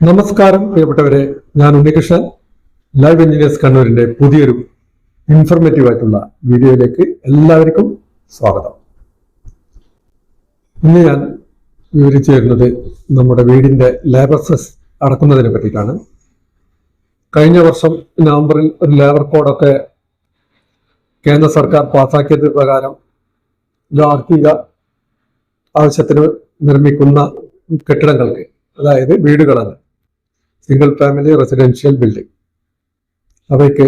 നമസ്കാരം പ്രിയപ്പെട്ടവരെ, ഞാൻ ഉണ്ണികൃഷ്ണൻ. ലൈവ് എഞ്ചിനീയേഴ്സ് കണ്ണൂരിന്റെ പുതിയൊരു ഇൻഫർമേറ്റീവ് ആയിട്ടുള്ള വീഡിയോയിലേക്ക് എല്ലാവർക്കും സ്വാഗതം. ഇന്ന് ഞാൻ വിവരിച്ചു തരുന്നത് നമ്മുടെ വീടിന്റെ ലേബർ സെസ് അടക്കുന്നതിനെ പറ്റിയിട്ടാണ്. കഴിഞ്ഞ വർഷം നവംബറിൽ ഒരു ലേബർ കോഡൊക്കെ കേന്ദ്ര സർക്കാർ പാസാക്കിയത് പ്രകാരം ഗാർഹിക ആവശ്യത്തിന് നിർമ്മിക്കുന്ന കെട്ടിടങ്ങൾക്ക്, അതായത് വീടുകളാണ്, സിംഗിൾ ഫാമിലി റെസിഡൻഷ്യൽ ബിൽഡിംഗ്, അവയ്ക്ക്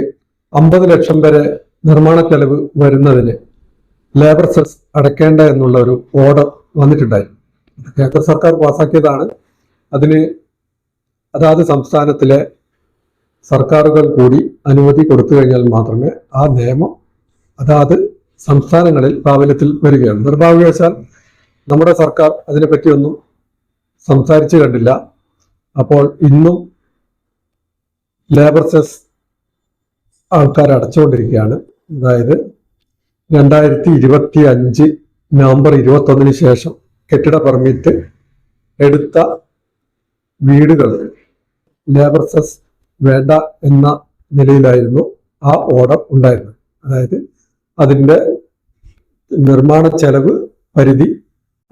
50 ലക്ഷം വരെ നിർമ്മാണ ചെലവ് വരുന്നതിന് ലേബർ സെസ് അടയ്ക്കേണ്ട എന്നുള്ള ഒരു ഓർഡർ വന്നിട്ടുണ്ടായിരുന്നു. കേന്ദ്ര സർക്കാർ പാസാക്കിയതാണ്. അതിന് അതാത് സംസ്ഥാനത്തിലെ സർക്കാരുകൾ കൂടി അനുമതി കൊടുത്തു കഴിഞ്ഞാൽ മാത്രമേ ആ നിയമം അതാത് സംസ്ഥാനങ്ങളിൽ പ്രാബല്യത്തിൽ വരികയുള്ളൂ. നിർഭാഗ്യവശാൽ നമ്മുടെ സർക്കാർ അതിനെപ്പറ്റിയൊന്നും സംസാരിച്ചു കണ്ടില്ല. അപ്പോൾ ഇന്നും ലേബർ സെസ് ആൾക്കാർ അടച്ചുകൊണ്ടിരിക്കുകയാണ്. അതായത് 2025 നവംബർ 21 ശേഷം കെട്ടിട പെർമിറ്റ് എടുത്ത വീടുകൾക്ക് ലേബർ സെസ് വേണ്ട എന്ന നിലയിലായിരുന്നു ആ ഓർഡർ ഉണ്ടായിരുന്നത്. അതായത് അതിൻ്റെ നിർമ്മാണ ചെലവ് പരിധി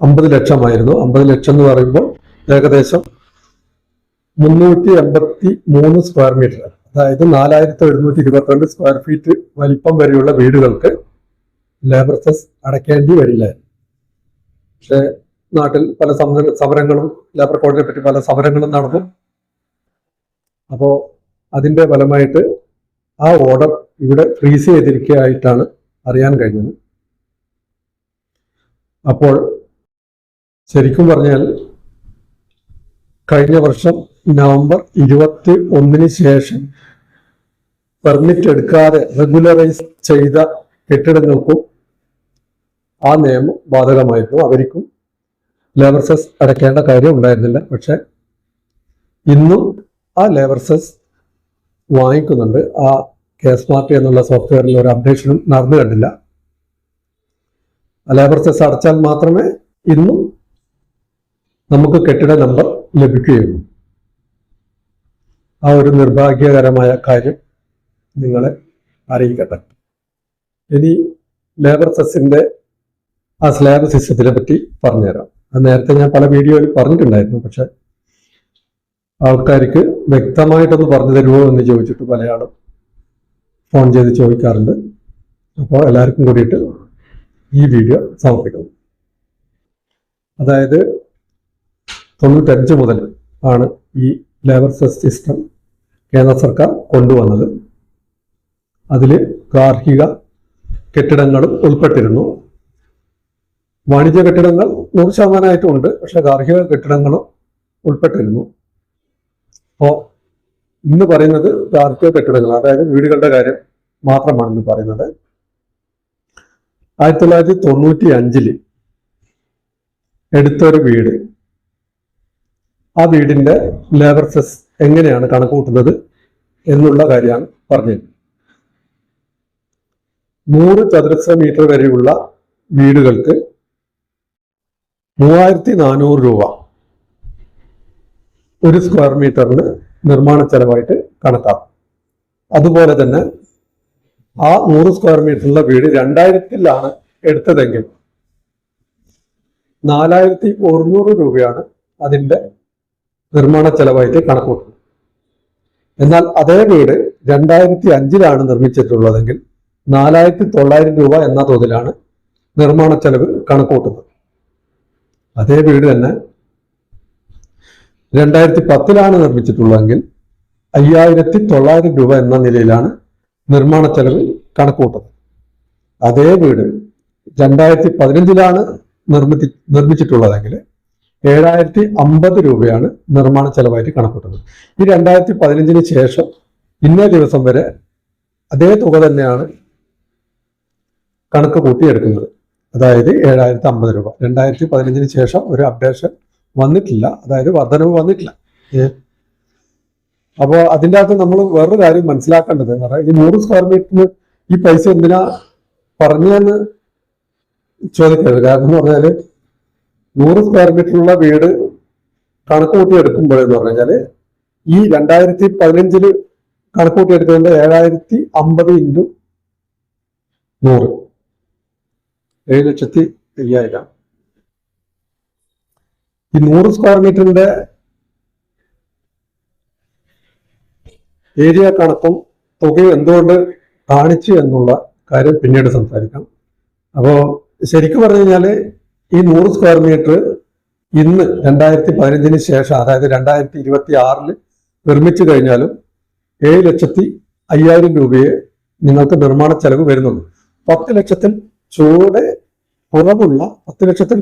50 ലക്ഷമായിരുന്നു. 50 ലക്ഷം എന്ന് പറയുമ്പോൾ ഏകദേശം 383 സ്ക്വയർ മീറ്റർ, അതായത് 4122 സ്ക്വയർ ഫീറ്റ് വലിപ്പം വരെയുള്ള വീടുകൾക്ക് ലേബർ സെസ് അടയ്ക്കേണ്ടി വരില്ലായിരുന്നു. പക്ഷെ നാട്ടിൽ പല സമരങ്ങളും ലേബർ കോഡിനെ പറ്റി പല സമരങ്ങളും നടന്നു. അപ്പോൾ അതിന്റെ ഫലമായിട്ട് ആ ഓർഡർ ഇവിടെ ഫ്രീസ് ചെയ്തിരിക്കുകയായിട്ടാണ് അറിയാൻ കഴിഞ്ഞത്. അപ്പോൾ ശരിക്കും പറഞ്ഞാൽ കഴിഞ്ഞ വർഷം നവംബർ 21 ശേഷം പെർമിറ്റ് എടുക്കാതെ റെഗുലറൈസ് ചെയ്ത കെട്ടിടങ്ങൾക്കും ആ നിയമം ബാധകമായിരുന്നു. അവർക്കും ലേബർ സെസ് അടയ്ക്കേണ്ട കാര്യം ഉണ്ടായിരുന്നില്ല. പക്ഷെ ഇന്നും ആ ലേബർ സെസ് വാങ്ങിക്കുന്നുണ്ട്. ആ കെ-സ്മാർട്ട് എന്നുള്ള സോഫ്റ്റ്വെയറിൽ ഒരു അപ്ഡേഷനും നടന്നു കണ്ടില്ല. ലേബർ സെസ് അടച്ചാൽ മാത്രമേ ഇന്നും നമുക്ക് കെട്ടിട നമ്പർ ലഭിക്കുകയുള്ളൂ. ആ ഒരു നിർഭാഗ്യകരമായ കാര്യം നിങ്ങളെ അറിയിക്കട്ടെ. ഇനി ലേബർ സെസ്സിന്റെ ആ സ്ലാബ് സിസ്റ്റത്തിനെ പറ്റി പറഞ്ഞുതരാം. അത് നേരത്തെ ഞാൻ പല വീഡിയോയിൽ പറഞ്ഞിട്ടുണ്ടായിരുന്നു. പക്ഷെ ആൾക്കാർക്ക് വ്യക്തമായിട്ടൊന്ന് പറഞ്ഞു തരുമോ എന്ന് ചോദിച്ചിട്ട് പലയാളും ഫോൺ ചെയ്ത് ചോദിക്കാറുണ്ട്. അപ്പോൾ എല്ലാവർക്കും കൂടിയിട്ട് ഈ വീഡിയോ സമർപ്പിക്കുന്നു. അതായത് 95 മുതൽ ആണ് ഈ ലേബർ സെസ് സിസ്റ്റം കേന്ദ്ര സർക്കാർ കൊണ്ടുവന്നത്. അതിൽ ഗാർഹിക കെട്ടിടങ്ങളും ഉൾപ്പെട്ടിരുന്നു. വാണിജ്യ കെട്ടിടങ്ങൾ 100% ഉണ്ട്. പക്ഷെ ഗാർഹിക കെട്ടിടങ്ങളും ഉൾപ്പെട്ടിരുന്നു. അപ്പോൾ ഇന്ന് പറയുന്നത് ഗാർഹിക കെട്ടിടങ്ങൾ, അതായത് വീടുകളുടെ കാര്യം മാത്രമാണ് ഇന്ന് പറയുന്നത്. 1995 എടുത്തൊരു വീട്, ആ വീടിന്റെ ലേബർ സെസ് എങ്ങനെയാണ് കണക്കുകൂട്ടുന്നത് എന്നുള്ള കാര്യമാണ് പറഞ്ഞത്. 100 ചതുരശ്ര മീറ്റർ വരെയുള്ള വീടുകൾക്ക് 3400 രൂപ ഒരു സ്ക്വയർ മീറ്ററിന് നിർമ്മാണ ചെലവായിട്ട് കണക്കാക്കും. അതുപോലെ തന്നെ ആ 100 സ്ക്വയർ മീറ്ററുള്ള വീട് 2000-ലാണ് എടുത്തതെങ്കിൽ 4100 രൂപയാണ് അതിന്റെ നിർമ്മാണ ചെലവായിട്ട് കണക്കൂട്ടുന്നത്. എന്നാൽ അതേ വീട് 2005-ലാണ് നിർമ്മിച്ചിട്ടുള്ളതെങ്കിൽ 4900 രൂപ എന്ന തോതിലാണ് നിർമ്മാണ ചെലവ് കണക്കൂട്ടുന്നത്. അതേ വീട് തന്നെ 2010-ലാണ് നിർമ്മിച്ചിട്ടുള്ളതെങ്കിൽ 5900 രൂപ എന്ന നിലയിലാണ് നിർമ്മാണ ചെലവ് കണക്കൂട്ടുന്നത്. അതേ വീട് 2015-ലാണ് നിർമ്മിച്ചിട്ടുള്ളതെങ്കിൽ 7050 രൂപയാണ് നിർമ്മാണ ചെലവായിട്ട് കണക്കൂട്ടുന്നത്. ഈ 2015 ശേഷം ഇന്നേ ദിവസം വരെ അതേ തുക തന്നെയാണ് കണക്ക് കൂട്ടിയെടുക്കുന്നത്. അതായത് 7050 രൂപ. 2015 ശേഷം ഒരു അപ്ഡേഷൻ വന്നിട്ടില്ല, അതായത് വർധനവ് വന്നിട്ടില്ല. അപ്പോൾ അതിൻ്റെ അകത്ത് നമ്മൾ വേറൊരു കാര്യം മനസ്സിലാക്കേണ്ടത് എന്ന് പറഞ്ഞാൽ, ഈ 100 സ്ക്വയർ മീറ്ററിന് ഈ പൈസ എന്തിനാ പറഞ്ഞതെന്ന് ചോദിക്കരുത്. കാരണം എന്ന് പറഞ്ഞാൽ 100 സ്ക്വയർ മീറ്ററുള്ള വീട് കണക്ക് കൂട്ടി എടുക്കുമ്പോഴെന്ന് പറഞ്ഞാൽ ഈ 2015 കണക്കൂട്ടി എടുത്തതിന്റെ 7050 ഇൻറ്റു 100 7,50,000. ഈ 100 സ്ക്വയർ മീറ്ററിന്റെ ഏരിയ കണക്കും തുകയും എന്തുകൊണ്ട് കാണിച്ചു എന്നുള്ള കാര്യം പിന്നീട് സംസാരിക്കാം. അപ്പോൾ ശരിക്കും പറഞ്ഞു കഴിഞ്ഞാൽ ഈ 100 സ്ക്വയർ മീറ്റർ ഇന്ന് 2015 ശേഷം, അതായത് 2026 നിർമ്മിച്ചു കഴിഞ്ഞാലും 7,05,000 രൂപയെ നിങ്ങൾക്ക് നിർമ്മാണ ചെലവ് വരുന്നുള്ളൂ. 10 ലക്ഷത്തിൽ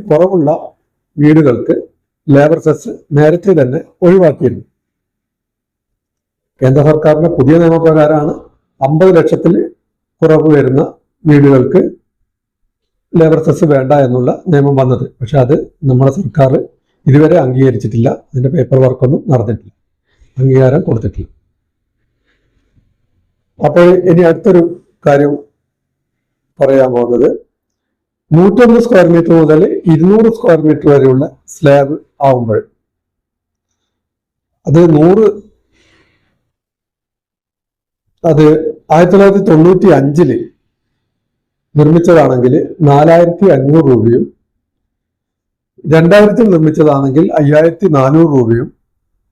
കുറവുള്ള വീടുകൾക്ക് ലേബർ സെസ് നേരത്തെ തന്നെ ഒഴിവാക്കിയിരുന്നു. കേന്ദ്ര സർക്കാരിന്റെ പുതിയ നിയമപ്രകാരമാണ് 50 ലക്ഷത്തിൽ കുറവ് വരുന്ന വീടുകൾക്ക് ലേബർ സെസ് വേണ്ട എന്നുള്ള നിയമം വന്നത്. പക്ഷെ അത് നമ്മുടെ സർക്കാർ ഇതുവരെ അംഗീകരിച്ചിട്ടില്ല. അതിന്റെ പേപ്പർ വർക്കൊന്നും നടന്നിട്ടില്ല, അംഗീകാരം കൊടുത്തിട്ടില്ല. അപ്പോൾ ഇനി അടുത്തൊരു കാര്യം പറയാൻ പോകുന്നത് 101 സ്ക്വയർ മീറ്റർ മുതൽ 200 സ്ക്വയർ മീറ്റർ വരെയുള്ള സ്ലാബ് ആവുമ്പോൾ അത് 1995 നിർമ്മിച്ചതാണെങ്കിൽ 4,500 രൂപയും 2000 നിർമ്മിച്ചതാണെങ്കിൽ 5,400 രൂപയും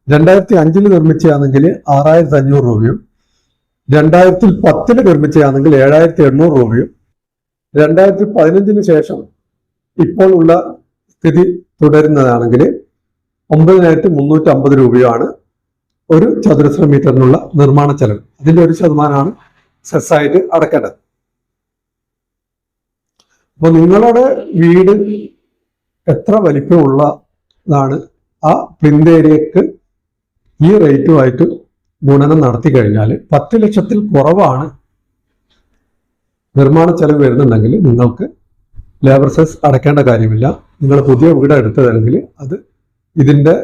2005 നിർമ്മിച്ചതാണെങ്കിൽ 6,500 രൂപയും 2010 നിർമ്മിച്ചതാണെങ്കിൽ 7,800 രൂപയും 2015 ശേഷം ഇപ്പോൾ ഉള്ള സ്ഥിതി തുടരുന്നതാണെങ്കിൽ 9,350 രൂപയാണ് ഒരു ചതുരശ്ര മീറ്ററിനുള്ള നിർമ്മാണ ചെലവ്. അതിന്റെ 1% സെസ്സായിട്ട് അടക്കേണ്ടത്. അപ്പൊ നിങ്ങളുടെ വീട് എത്ര വലിപ്പമുള്ളതാണ് ആ പ്ലിന്ത് ഏരിയക്ക് ഈ റേറ്റുമായിട്ട് ഗുണനം നടത്തി കഴിഞ്ഞാൽ 10 ലക്ഷത്തിൽ കുറവാണ് നിർമ്മാണ ചെലവ് വരുന്നുണ്ടെങ്കിൽ നിങ്ങൾക്ക് ലേബർ സെസ് അടയ്ക്കേണ്ട കാര്യമില്ല. നിങ്ങൾ പുതിയ വീട് എടുത്തതെങ്കിൽ അത് ഇതിന്റെ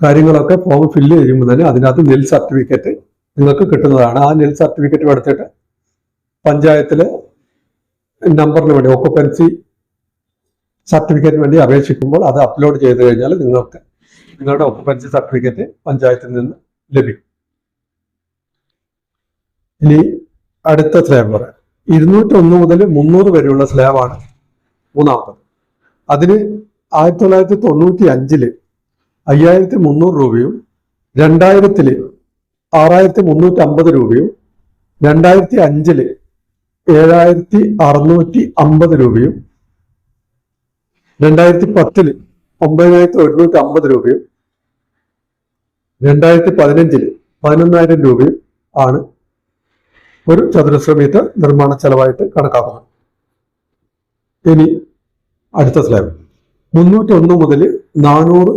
കാര്യങ്ങളൊക്കെ ഫോം ഫില്ല് ചെയ്യുമ്പോൾ തന്നെ അതിനകത്ത് നെൽ സർട്ടിഫിക്കറ്റ് നിങ്ങൾക്ക് കിട്ടുന്നതാണ്. ആ നെൽ സർട്ടിഫിക്കറ്റ് എടുത്തിട്ട് പഞ്ചായത്തിലെ നമ്പറിന് വേണ്ടി ഓക്കുപ്പൻസി സർട്ടിഫിക്കറ്റിന് വേണ്ടി അപേക്ഷിക്കുമ്പോൾ അത് അപ്ലോഡ് ചെയ്ത് കഴിഞ്ഞാൽ നിങ്ങൾക്ക് നിങ്ങളുടെ ഓക്കുപ്പൻസി സർട്ടിഫിക്കറ്റ് പഞ്ചായത്തിൽ നിന്ന് ലഭിക്കും. ഇനി അടുത്ത സ്ലാബ് പറയാം. 201 മുതൽ 300 വരെയുള്ള സ്ലാബാണ് മൂന്നാമത്തത്. അതിന് 1995 5,300 രൂപയും 2000 6,350 രൂപയും 2005 7,650 രൂപയും 2010 9,150 രൂപയും 2015 11,000 രൂപയും ആണ് ഒരു ചതുരശ്ര മീറ്റർ നിർമ്മാണ ചെലവായിട്ട് കണക്കാക്കുന്നത്. ഇനി അടുത്ത സ്ലാബ് 301 മുതൽ 400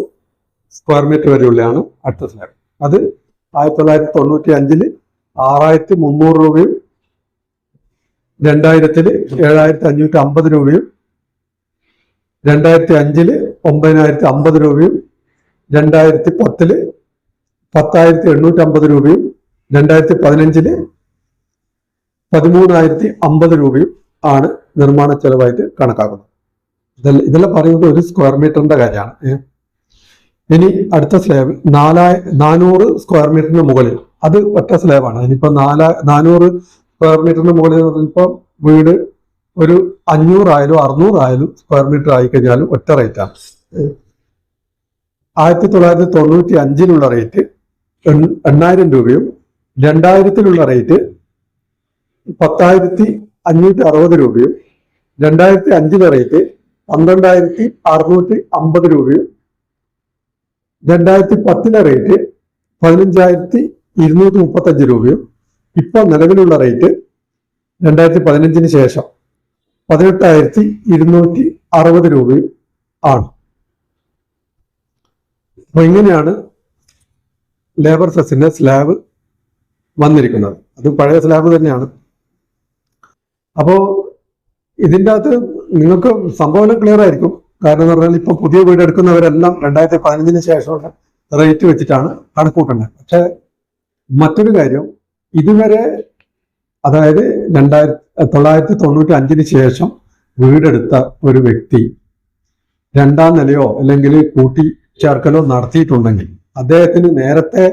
സ്ക്വയർ മീറ്റർ വരെയുള്ളതാണ് അടുത്ത സ്ലാബ്. അത് 1995 6,300 രൂപയും 2000 7,550 രൂപയും 2005 9,050 രൂപയും 2010 10,850 രൂപയും 2015 13,050 രൂപയും ആണ് നിർമ്മാണ ചെലവായിട്ട് കണക്കാക്കുന്നത്. ഇതെല്ലാം പറയുന്നത് ഒരു സ്ക്വയർ മീറ്ററിന്റെ കാര്യമാണ്. ഇനി അടുത്ത സ്ലാബ് 400 സ്ക്വയർ മീറ്ററിന് മുകളിൽ, അത് ഒറ്റ സ്ലാബാണ്. ഇനിയിപ്പോ 400 സ്ക്വയർ മീറ്ററിന് മുകളിൽ ഇപ്പൊ വീട് ഒരു 500 ആയാലും 600 ആയാലും സ്ക്വയർ മീറ്റർ ആയിക്കഴിഞ്ഞാലും ഒറ്റ റേറ്റാണ്. 1995 റേറ്റ് 8,000 രൂപയും 2000 റേറ്റ് 10,560 രൂപയും 2005 റേറ്റ് 12,650 രൂപയും 2010 റേറ്റ് 15,235 രൂപയും ഇപ്പൊ നിലവിലുള്ള റേറ്റ് 2015 ശേഷം 18,260 രൂപയും ആണ്. അപ്പൊ ഇങ്ങനെയാണ് ലേബർ സെസിന്റെ സ്ലാബ് വന്നിരിക്കുന്നത്. അത് പഴയ സ്ലാബ് തന്നെയാണ്. അപ്പോ ഇതിൻ്റെ അകത്ത് നിങ്ങൾക്ക് സംഭവം ക്ലിയർ ആയിരിക്കും. കാരണം എന്ന് പറഞ്ഞാൽ ഇപ്പൊ പുതിയ വീട് എടുക്കുന്നവരെല്ലാം 2015 ശേഷമുള്ള റേറ്റ് വെച്ചിട്ടാണ് കണക്കൂട്ടുന്നത്. പക്ഷെ മറ്റൊരു കാര്യം, ഇതുവരെ അതായത് 1995 ശേഷം വീടെടുത്ത ഒരു വ്യക്തി 2ാം നിലയോ അല്ലെങ്കിൽ കൂട്ടിച്ചേർക്കലോ നടത്തിയിട്ടുണ്ടെങ്കിൽ അദ്ദേഹത്തിന് നേരത്തെ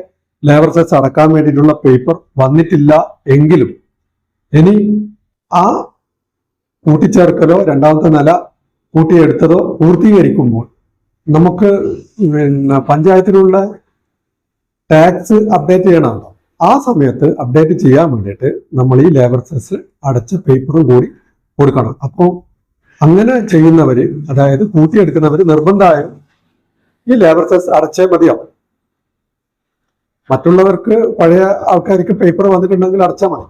ലേബർ സെസ് അടക്കാൻ വേണ്ടിയിട്ടുള്ള പേപ്പർ വന്നിട്ടില്ല എങ്കിലും ഇനി ആ കൂട്ടിച്ചേർക്കലോ രണ്ടാമത്തെ നില കൂട്ടിയെടുത്തതോ പൂർത്തീകരിക്കുമ്പോൾ നമുക്ക് പഞ്ചായത്തിലുള്ള ടാക്സ് അപ്ഡേറ്റ് ചെയ്യണമല്ലോ. ആ സമയത്ത് അപ്ഡേറ്റ് ചെയ്യാൻ വേണ്ടിയിട്ട് നമ്മൾ ഈ ലേബർ സെസ് അടച്ച പേപ്പറും കൂടി കൊടുക്കണം. അപ്പോൾ അങ്ങനെ ചെയ്യുന്നവര്, അതായത് കൂട്ടിയെടുക്കുന്നവര് നിർബന്ധമായും ഈ ലേബർ സെസ് അടച്ചേ മതിയാവും. മറ്റുള്ളവർക്ക് പഴയ ആൾക്കാർക്ക് പേപ്പർ വന്നിട്ടുണ്ടെങ്കിൽ അടച്ചാൽ മതി.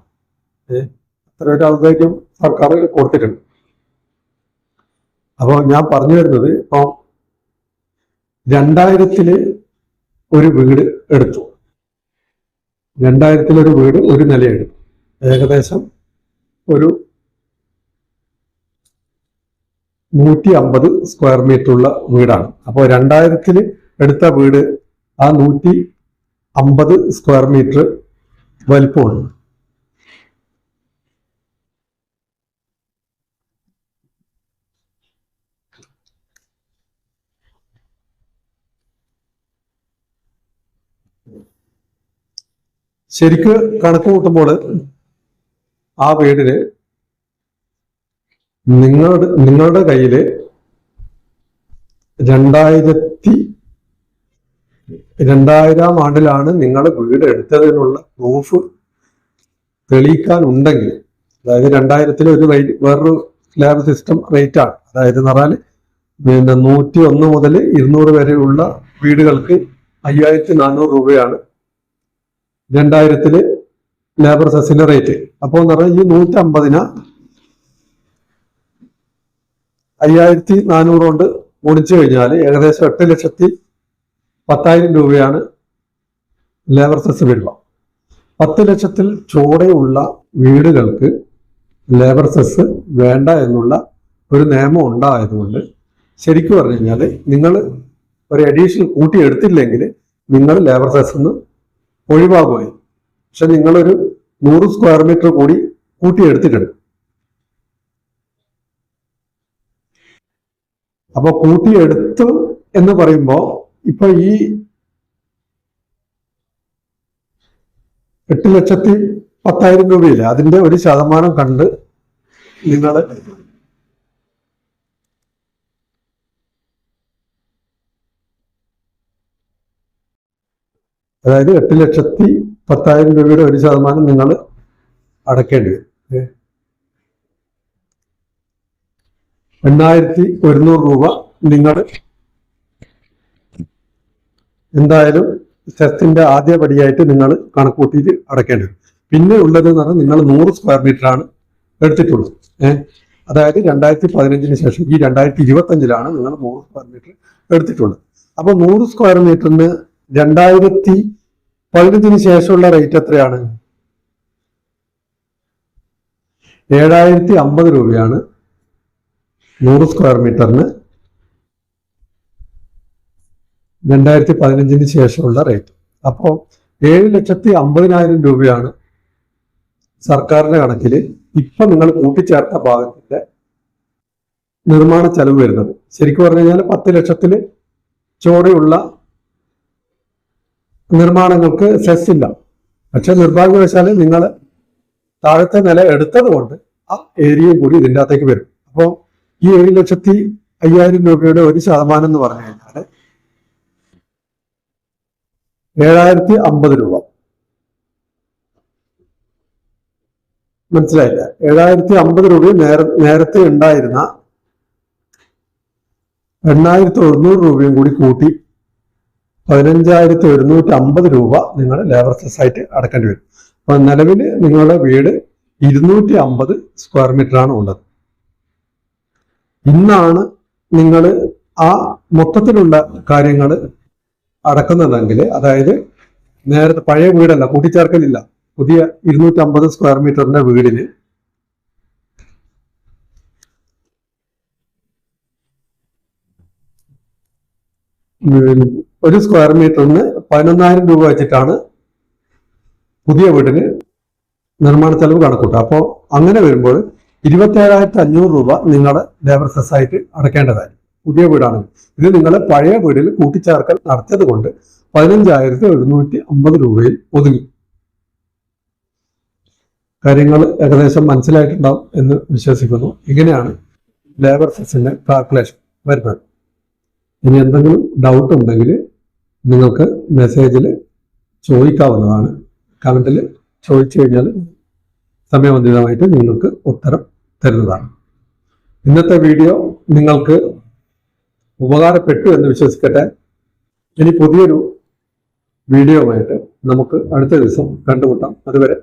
അത്ര ഒരു ഔദാര്യം സർക്കാർ കൊടുത്തിട്ടുണ്ട്. അപ്പോൾ ഞാൻ പറഞ്ഞു വരുന്നത്, ഇപ്പൊ 2000 ഒരു വീട് എടുത്തു. 2000 ഒരു വീട് ഒരു നിലയെടുത്തു. ഏകദേശം ഒരു 150 സ്ക്വയർ മീറ്റർ ഉള്ള വീടാണ്. അപ്പോൾ 2000 എടുത്ത വീട് ആ 150 സ്ക്വയർ മീറ്റർ വലിപ്പമുണ്ട്. ശരിക്ക് കണക്ക് കൂട്ടുമ്പോൾ ആ വീടിന് നിങ്ങളുടെ കയ്യില് 2000 ആണ്ടിലാണ് നിങ്ങൾ വീട് എടുത്തതിനുള്ള പ്രൂഫ് തെളിയിക്കാൻ ഉണ്ടെങ്കിൽ, അതായത് 2000 ഒരു റേറ്റ്, വേറൊരു സ്ലാബ് സിസ്റ്റം റേറ്റ് ആണ്. അതായത് എന്ന് പറഞ്ഞാൽ 101 മുതൽ 200 വരെയുള്ള വീടുകൾക്ക് 5400 രൂപയാണ് 2000 ലേബർ സെസിന്റെ റേറ്റ്. അപ്പോൾ എന്ന് പറഞ്ഞാൽ ഈ 150 5400 കൊണ്ട് ഗുണിച്ചു കഴിഞ്ഞാൽ ഏകദേശം 8,10,000 രൂപയാണ് ലേബർ സെസ് വരിക. 10 ലക്ഷത്തിൽ ചോടെയുള്ള വീടുകൾക്ക് ലേബർ സെസ് വേണ്ട എന്നുള്ള ഒരു നിയമം ഉണ്ടായതുകൊണ്ട് ശരിക്കും പറഞ്ഞു കഴിഞ്ഞാൽ നിങ്ങൾ ഒരു അഡീഷണൽ കൂട്ടി എടുത്തില്ലെങ്കിൽ നിങ്ങൾ ലേബർ സെസ് നിന്ന് ഒഴിവാകുമായി. പക്ഷെ നിങ്ങളൊരു 100 സ്ക്വയർ മീറ്റർ കൂടി കൂട്ടി എടുത്തിട്ടുണ്ട്. അപ്പൊ കൂട്ടിയെടുത്തു എന്ന് പറയുമ്പോ ഇപ്പൊ ഈ 8,10,000 രൂപയില്ലേ, അതിന്റെ ഒരു ശതമാനം കണ്ട് നിങ്ങൾ അതായത് 8,10,000 രൂപയുടെ ഒരു ശതമാനം നിങ്ങൾ അടക്കേണ്ടി വരും. 8,100 രൂപ നിങ്ങൾ എന്തായാലും സെസ്സിന്റെ ആദ്യ പടിയായിട്ട് നിങ്ങൾ കണക്കൂട്ടിയിട്ട് അടക്കേണ്ടി വരും. പിന്നെ ഉള്ളത് എന്ന് പറഞ്ഞാൽ നിങ്ങൾ 100 സ്ക്വയർ മീറ്റർ ആണ് എടുത്തിട്ടുള്ളത്. അതായത് 2015 ശേഷം ഈ 2025 നിങ്ങൾ 100 സ്ക്വയർ മീറ്റർ എടുത്തിട്ടുള്ളത്. അപ്പൊ 100 സ്ക്വയർ മീറ്ററിന് 2015 ശേഷമുള്ള റേറ്റ് എത്രയാണ്? 7,050 രൂപയാണ് 100 സ്ക്വയർ മീറ്ററിന് 2015 ശേഷമുള്ള റേറ്റ്. അപ്പോൾ 7,50,000 രൂപയാണ് സർക്കാരിന്റെ കണക്കിൽ ഇപ്പൊ നിങ്ങൾ കൂട്ടിച്ചേർത്ത ഭാഗത്തിന്റെ നിർമ്മാണ ചെലവ് വരുന്നത്. ശരിക്കും പറഞ്ഞു കഴിഞ്ഞാൽ 10 ലക്ഷത്തിൽ ചോടെയുള്ള നിർമ്മാണങ്ങൾക്ക് സെസ് ഇല്ല. പക്ഷെ നിർഭാഗ്യവശാൽ നിങ്ങൾ താഴത്തെ നില എടുത്തത് കൊണ്ട് ആ ഏരിയയും കൂടി ഇതിൻ്റെ അകത്തേക്ക് വരും. അപ്പോൾ ഈ 7,05,000 രൂപയുടെ ഒരു ശതമാനം എന്ന് പറഞ്ഞു കഴിഞ്ഞാൽ 7,050 രൂപ. മനസ്സിലായില്ല? 7,050 രൂപ നേരത്തെ ഉണ്ടായിരുന്ന 8,100 രൂപയും കൂടി കൂട്ടി 15,150 രൂപ നിങ്ങൾ ലേബർ സെസ് ആയിട്ട് അടക്കേണ്ടി വരും. അപ്പൊ നിലവിൽ നിങ്ങളുടെ വീട് 250 സ്ക്വയർ മീറ്റർ ആണ് ഉള്ളത്. ഇന്നാണ് നിങ്ങൾ ആ മൊത്തത്തിലുള്ള കാര്യങ്ങൾ അടക്കുന്നതെങ്കിൽ, അതായത് നേരത്തെ പഴയ വീടല്ല, കൂട്ടിച്ചേർക്കലില്ല, പുതിയ 250 സ്ക്വയർ മീറ്ററിന്റെ വീടിന് ഒരു സ്ക്വയർ മീറ്ററിന് 11,000 രൂപ വെച്ചിട്ടാണ് പുതിയ വീടിന് നിർമ്മാണ ചെലവ് കണക്കൂട്ടുക. അപ്പോൾ അങ്ങനെ വരുമ്പോൾ 27,500 രൂപ നിങ്ങളുടെ ലേബർ സെസ് ആയിട്ട് അടക്കേണ്ടതായി പുതിയ വീടാണ്. ഇത് നിങ്ങൾ പഴയ വീടിൽ കൂട്ടിച്ചേർക്കൽ നടത്തിയത് കൊണ്ട് 15,750 രൂപയിൽ ഒതുങ്ങി. കാര്യങ്ങൾ ഏകദേശം മനസ്സിലായിട്ടുണ്ടാവും എന്ന് വിശ്വസിക്കുന്നു. ഇങ്ങനെയാണ് ലേബർ സെസ്സിന്റെ കാൽക്കുലേഷൻ വരുന്നത്. ഇനി എന്തെങ്കിലും ഡൗട്ട് ഉണ്ടെങ്കിൽ നിങ്ങൾക്ക് മെസ്സേജിൽ ചോദിക്കാവുന്നതാണ്. കമന്റിൽ ചോദിച്ചു കഴിഞ്ഞാൽ സമയബന്ധിതമായിട്ട് നിങ്ങൾക്ക് ഉത്തരം തരുന്നതാണ്. ഇന്നത്തെ വീഡിയോ നിങ്ങൾക്ക് ഉപകാരപ്പെട്ടു എന്ന് വിശ്വസിക്കട്ടെ. ഇനി പുതിയൊരു വീഡിയോ ആയിട്ട് നമുക്ക് അടുത്ത ദിവസം കണ്ടുമുട്ടാം. അതുവരെ